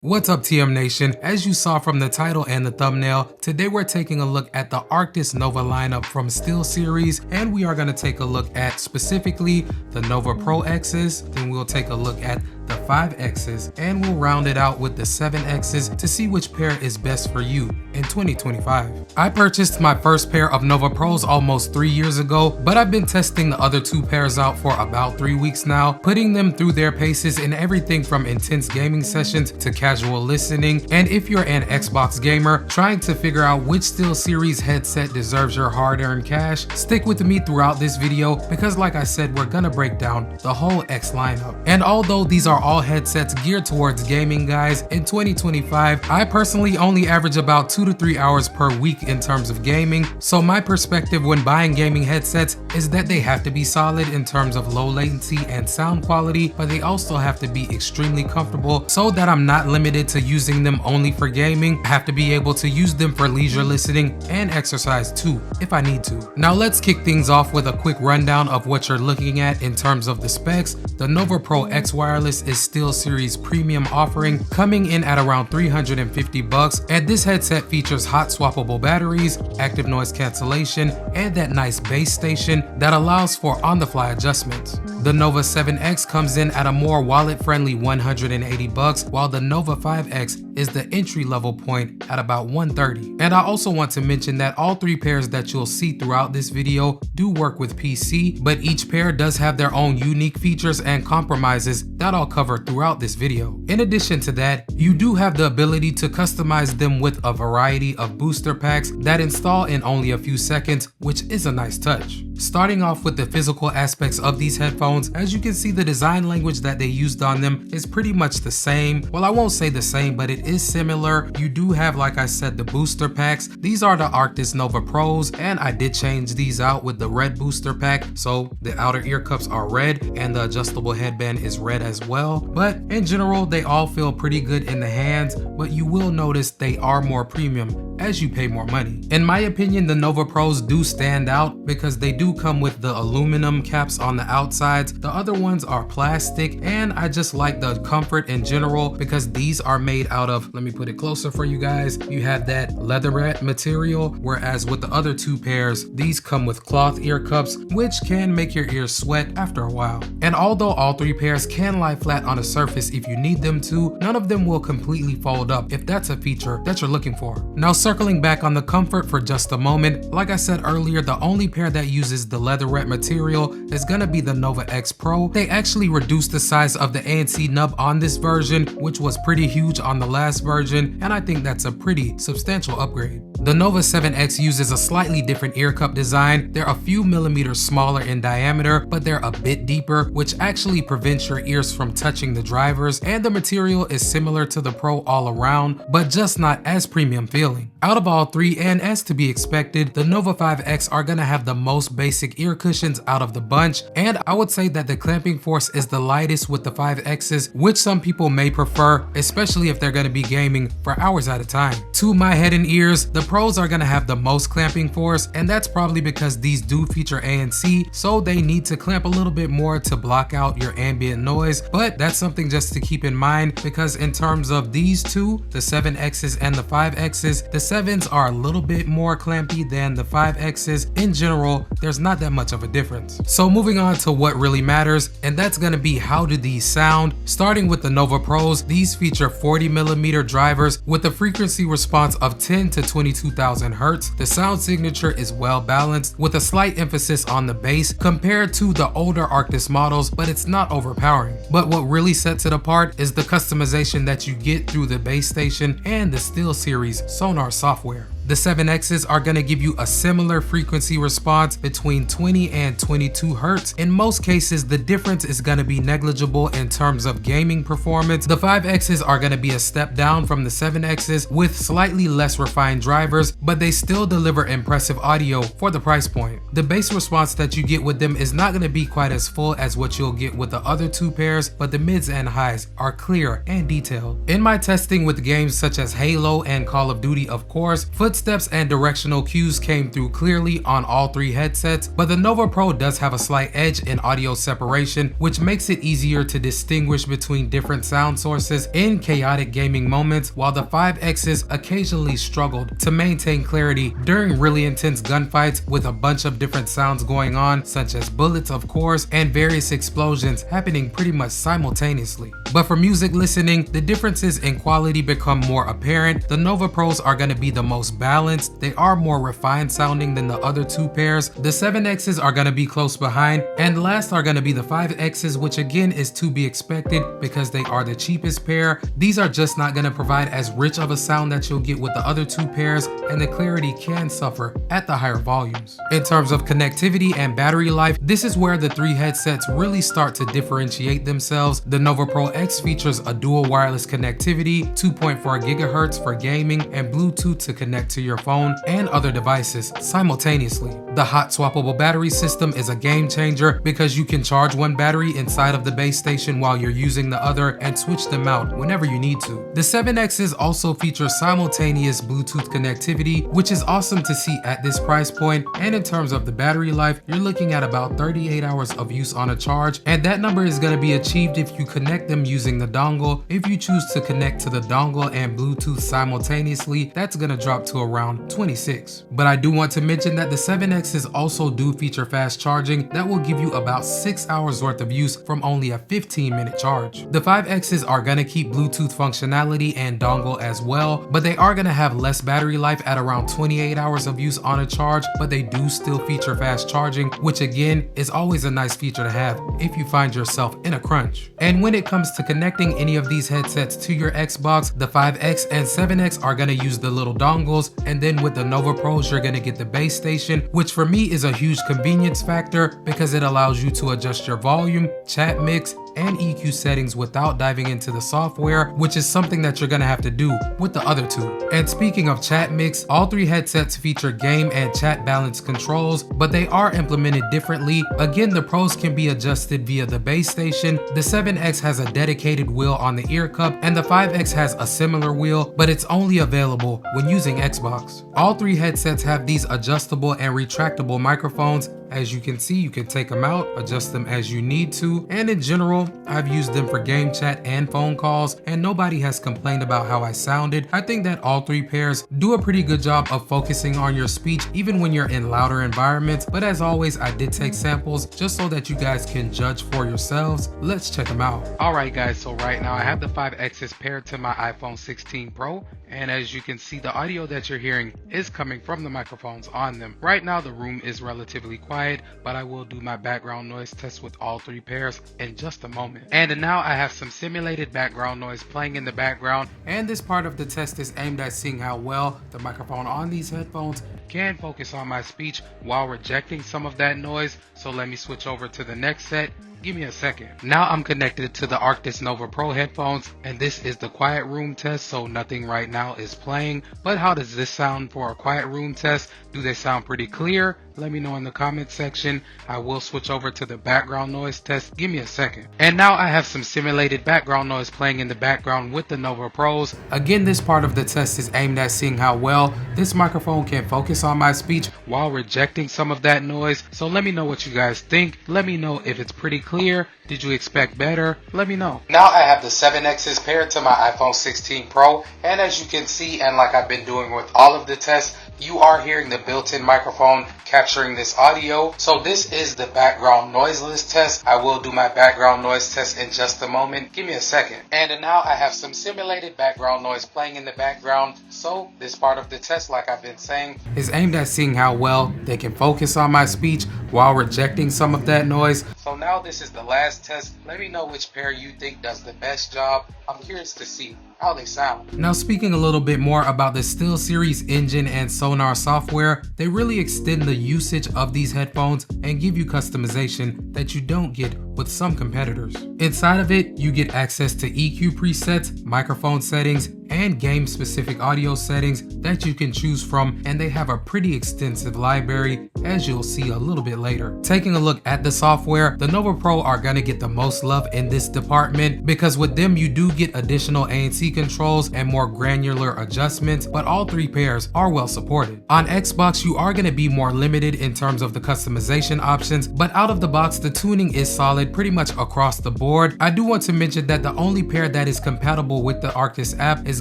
What's up, TM Nation? As you saw from the title and the thumbnail, today we're taking a look at the Arctis Nova lineup from SteelSeries, and we are going to take a look at specifically the Nova Pro X's, then we'll take a look at the 5X's, and we'll round it out with the 7X's to see which pair is best for you in 2025. I purchased my first pair of Nova Pros almost 3 years ago, but I've been testing the other two pairs out for about 3 weeks now, putting them through their paces in everything from intense gaming sessions to casual listening. And if you're an Xbox gamer trying to figure out which SteelSeries headset deserves your hard-earned cash, stick with me throughout this video because, like I said, we're gonna break down the whole X lineup. And although these are all headsets geared towards gaming, guys, in 2025, I personally only average about 2 to 3 hours per week in terms of gaming. So my perspective when buying gaming headsets is that they have to be solid in terms of low latency and sound quality, but they also have to be extremely comfortable so that I'm not limited to using them only for gaming. I have to be able to use them for leisure listening and exercise too, if I need to. Now let's kick things off with a quick rundown of what you're looking at in terms of the specs. The Nova Pro X Wireless is SteelSeries premium offering, coming in at around $350, and this headset features hot swappable batteries, active noise cancellation, and that nice base station that allows for on-the-fly adjustments. The Nova 7X comes in at a more wallet-friendly $180, while the Nova 5X is the entry-level point at about $130. And I also want to mention that all three pairs that you'll see throughout this video do work with PC, but each pair does have their own unique features and compromises that I'll cover throughout this video. In addition to that, you do have the ability to customize them with a variety of booster packs that install in only a few seconds, which is a nice touch. Starting off with the physical aspects of these headphones, as you can see, the design language that they used on them is pretty much the same. Well, I won't say the same, but it is similar. You do have, like I said, the booster packs. These are the Arctis Nova Pros, and I did change these out with the red booster pack, so the outer ear cups are red and the adjustable headband is red as well. But in general, they all feel pretty good in the hands, but you will notice they are more premium as you pay more money. In my opinion, the Nova Pros do stand out because they do come with the aluminum caps on the outsides. The other ones are plastic, and I just like the comfort in general because these are made out of, let me put it closer for you guys, you have that leatherette material, whereas with the other two pairs, these come with cloth ear cups, which can make your ears sweat after a while. And although all three pairs can lie flat on a surface if you need them to, none of them will completely fold up if that's a feature that you're looking for. Now, circling back on the comfort for just a moment, like I said earlier, the only pair that uses the leatherette material is gonna be the Nova X Pro. They actually reduced the size of the ANC nub on this version, which was pretty huge on the last version, and I think that's a pretty substantial upgrade. The Nova 7X uses a slightly different ear cup design. They're a few millimeters smaller in diameter, but they're a bit deeper, which actually prevents your ears from touching the drivers, and the material is similar to the Pro all around, but just not as premium feeling. Out of all three, and as to be expected, the Nova 5X are gonna have the most basic ear cushions out of the bunch, and I would say that the clamping force is the lightest with the 5X's, which some people may prefer, especially if they're gonna be gaming for hours at a time. To my head and ears, the Pros are gonna have the most clamping force, and that's probably because these do feature ANC, so they need to clamp a little bit more to block out your ambient noise, but that's something just to keep in mind because in terms of these two, the 7X's and the 5X's, the 7s are a little bit more clampy than the 5X's. In general, there's not that much of a difference. So moving on to what really matters, and that's gonna be how do these sound. Starting with the Nova Pros, these feature 40mm drivers with a frequency response of 10 to 22,000 Hz. The sound signature is well balanced with a slight emphasis on the bass compared to the older Arctis models, but it's not overpowering. But what really sets it apart is the customization that you get through the base station and the SteelSeries sonar software. The 7X's are going to give you a similar frequency response between 20 and 22 Hz. In most cases, the difference is going to be negligible in terms of gaming performance. The 5X's are going to be a step down from the 7X's with slightly less refined drivers, but they still deliver impressive audio for the price point. The bass response that you get with them is not going to be quite as full as what you'll get with the other two pairs, but the mids and highs are clear and detailed. In my testing with games such as Halo and Call of Duty, of course, foot Footsteps and directional cues came through clearly on all three headsets, but the Nova Pro does have a slight edge in audio separation, which makes it easier to distinguish between different sound sources in chaotic gaming moments, while the 5Xs occasionally struggled to maintain clarity during really intense gunfights with a bunch of different sounds going on, such as bullets of course, and various explosions happening pretty much simultaneously. But for music listening, the differences in quality become more apparent. The Nova Pros are going to be the most balanced. They are more refined sounding than the other two pairs. The 7Xs are going to be close behind, and last are going to be the 5Xs, which again is to be expected because they are the cheapest pair. These are just not going to provide as rich of a sound that you'll get with the other two pairs, and the clarity can suffer at the higher volumes. In terms of connectivity and battery life, this is where the three headsets really start to differentiate themselves. The Nova Pro X features a dual wireless connectivity, 2.4 GHz for gaming, and Bluetooth to connect to your phone and other devices simultaneously. The hot swappable battery system is a game changer because you can charge one battery inside of the base station while you're using the other and switch them out whenever you need to. The 7Xs also feature simultaneous Bluetooth connectivity, which is awesome to see at this price point. And in terms of the battery life, you're looking at about 38 hours of use on a charge, and that number is going to be achieved if you connect them using the dongle. If you choose to connect to the dongle and Bluetooth simultaneously, that's going to drop to around 26. But I do want to mention that the 7Xs also do feature fast charging that will give you about 6 hours worth of use from only a 15-minute charge. The 5Xs are going to keep Bluetooth functionality and dongle as well, but they are going to have less battery life at around 28 hours of use on a charge, but they do still feature fast charging, which again is always a nice feature to have if you find yourself in a crunch. And when it comes to connecting any of these headsets to your Xbox, the 5X and 7X are going to use the little dongles, and then with the Nova Pros you're going to get the base station, which for me is a huge convenience factor because it allows you to adjust your volume, ChatMix, and EQ settings without diving into the software, which is something that you're gonna have to do with the other two. And speaking of ChatMix, all three headsets feature game and chat balance controls, but they are implemented differently. Again, the Pros can be adjusted via the base station. The 7X has a dedicated wheel on the ear cup, and the 5X has a similar wheel, but it's only available when using Xbox. All three headsets have these adjustable and retractable microphones. As you can see, you can take them out, adjust them as you need to, and in general, I've used them for game chat and phone calls, and nobody has complained about how I sounded. I think that all three pairs do a pretty good job of focusing on your speech, even when you're in louder environments. But as always, I did take samples just so that you guys can judge for yourselves. Let's check them out. Alright guys, so right now I have the 5Xs paired to my iPhone 16 Pro, and as you can see, the audio that you're hearing is coming from the microphones on them. Right now the room is relatively quiet, but I will do my background noise test with all three pairs in just a moment. And now I have some simulated background noise playing in the background, and this part of the test is aimed at seeing how well the microphone on these headphones can focus on my speech while rejecting some of that noise. So let me switch over to the next set. Give me a second. Now I'm connected to the Arctis Nova Pro headphones, and this is the quiet room test, so nothing right now is playing. But how does this sound for a quiet room test? Do they sound pretty clear? Let me know in the comment section. I will switch over to the background noise test. Give me a second. And now I have some simulated background noise playing in the background with the Nova Pros. Again, this part of the test is aimed at seeing how well this microphone can focus on my speech while rejecting some of that noise. So let me know what you guys think. Let me know if it's pretty clear. Did you expect better? Let me know. Now I have the 7Xs paired to my iPhone 16 Pro, and as you can see, and like I've been doing with all of the tests, you are hearing the built-in microphone capturing this audio. So this is the background noiseless test. I will do my background noise test in just a moment. Give me a second. And now I have some simulated background noise playing in the background. So this part of the test, like I've been saying, is aimed at seeing how well they can focus on my speech while rejecting some of that noise. So now this is the last test. Let me know which pair you think does the best job. I'm curious to see how they sound. Now speaking a little bit more about the SteelSeries engine and sonar software, they really extend the usage of these headphones and give you customization that you don't get with some competitors. Inside of it, you get access to EQ presets, microphone settings, and game-specific audio settings that you can choose from, and they have a pretty extensive library, as you'll see a little bit later. Taking a look at the software, the Nova Pro are gonna get the most love in this department because with them you do get additional ANC controls and more granular adjustments, but all three pairs are well supported. On Xbox, you are gonna be more limited in terms of the customization options, but out of the box, the tuning is solid pretty much across the board. I do want to mention that the only pair that is compatible with the Arctis app is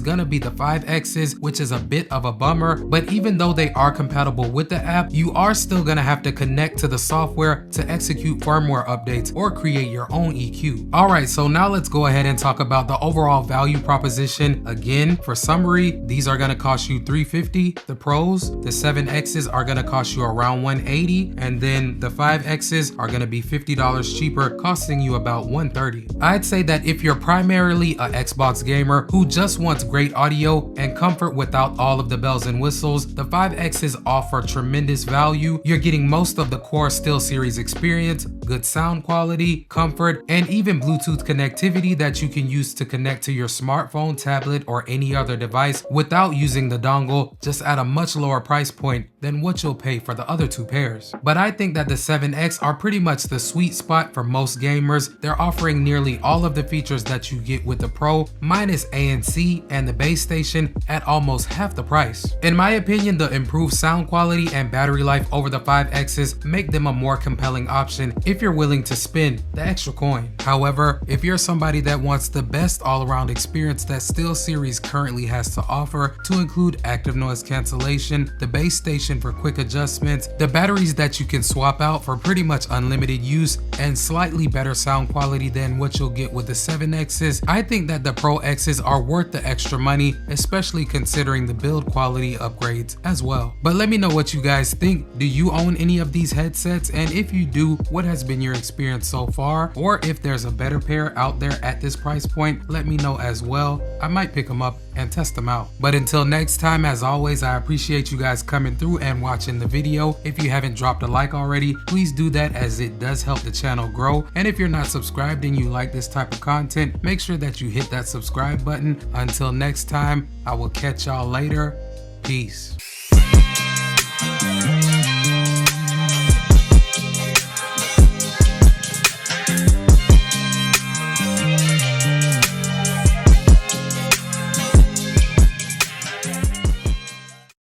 gonna be the 5Xs, which is a bit of a bummer, but even though they are compatible with the app, you are still gonna have to connect to the software to execute firmware updates or create your own EQ. Alright, so now let's go ahead and talk about the overall value proposition. Again, for summary, these are gonna cost you $350, the Pros. The 7Xs are gonna cost you around $180, and then the 5Xs are gonna be $50 cheaper, costing you about $130. I'd say that if you're primarily an Xbox gamer who just wants great audio and comfort without all of the bells and whistles, the 5Xs offer tremendous value. You're getting most of the core SteelSeries experience, good sound quality, comfort, and even Bluetooth connectivity that you can use to connect to your smartphone, tablet, or any other device without using the dongle, just at a much lower price point than what you'll pay for the other two pairs. But I think that the 7X are pretty much the sweet spot for most gamers. They're offering nearly all of the features that you get with the Pro, minus ANC and the base station at almost half the price. In my opinion, the improved sound quality and battery life over the 5Xs make them a more compelling option if you're willing to spend the extra coin. However, if you're somebody that wants the best all-around experience that SteelSeries currently has to offer, to include active noise cancellation, the base station for quick adjustments, the batteries that you can swap out for pretty much unlimited use, and slightly better sound quality than what you'll get with the 7Xs, I think that the Pro Xs are worth the extra money, especially considering the build quality upgrades as well. But let me know what you guys think. Do you own any of these headsets? And if you do, what has been your experience so far? Or if there's a better pair out there at this price point, let me know as well. I might pick them up and test them out. But until next time, as always, I appreciate you guys coming through and watching the video. If you haven't dropped a like already, please do that, as it does help the channel grow. And if you're not subscribed and you like this type of content, make sure that you hit that subscribe button. Until next time, I will catch y'all later. Peace.